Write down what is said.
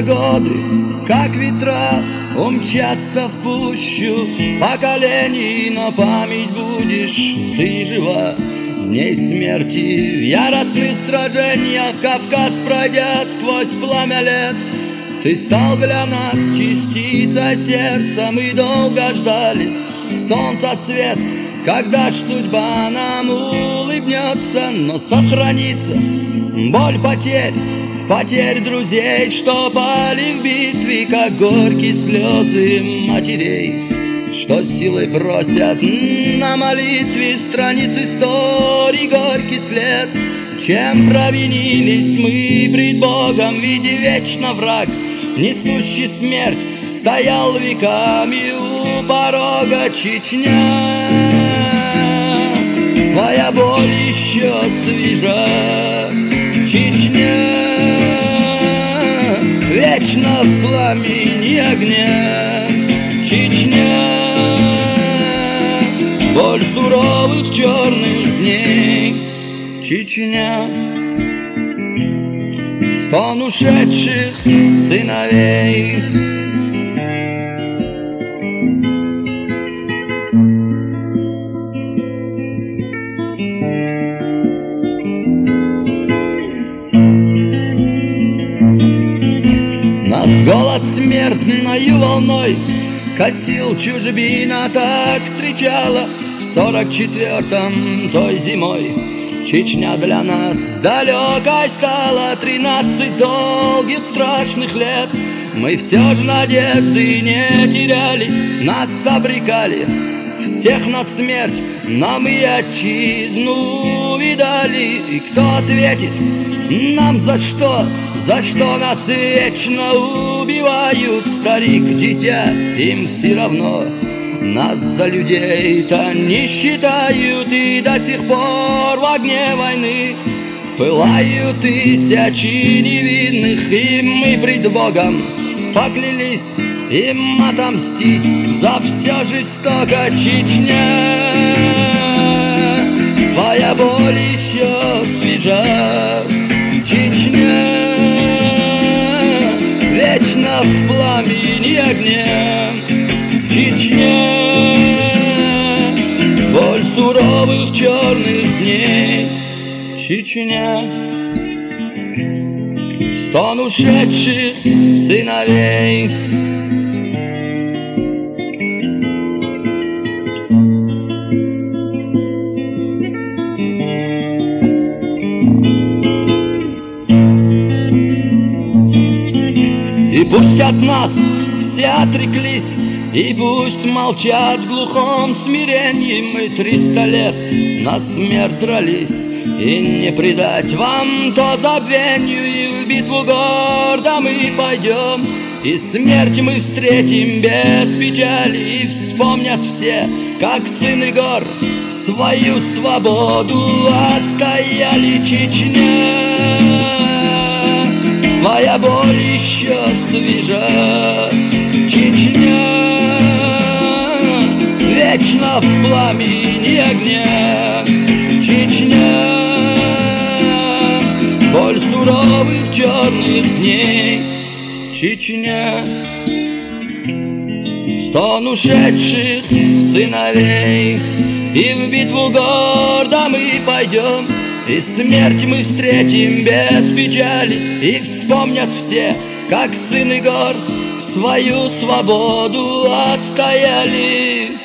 годы, как ветра, умчатся в пущу поколений, но память будешь ты жива. Дней смерти в яростных сражениях Кавказ пройдет сквозь пламя лет. Ты стал для нас частицей сердца, мы долго ждали солнца свет. Когда ж судьба нам улыбнется, но сохранится боль потерь, потерь друзей, что пали в битве, как горькие слезы матерей, что силой бросят на молитве страниц истории горький след. Чем провинились мы пред Богом, видя вечно враг, несущий смерть, стоял веками у порога. Чечня, твоя боль еще свежа. Чечня, вечно в пламени огня. Чечня, боль суровых черных дней. Чечня, стон ушедших сыновей. Нас голод смертною волной косил, чужбина так встречала в 44-м той зимой. Чечня для нас далекой стала 13 долгих страшных лет. Мы все же надежды не теряли, нас обрекали всех на смерть, но мы отчизну видали. И кто ответит нам за что нас вечно убивают? Старик, дитя, им все равно. Нас за людей-то не считают, и до сих пор в огне войны пылают тысячи невинных. И мы пред Богом поклялись им отомстить за все жестоко. Чечня, твоя боль еще свежа. Чечня, вечно в пламени огня. Чечня, боль суровых черных дней. Чечня, стон ушедших сыновей. И пусть от нас все отреклись, и пусть молчат в глухом смирении. Мы 300 лет на смерть дрались, и не предать вам то забвению. И в битву гордо мы пойдем, и смерть мы встретим без печали. И вспомнят все, как сыны гор свою свободу отстояли. Чечня, твоя боль еще свежа. Чечня, вечно в пламени огня. Чечня, боль суровых черных дней. Чечня, стон ушедших сыновей. И в битву гордо мы пойдем, и смерть мы встретим без печали. И вспомнят все, как сыны гор свою свободу отстояли.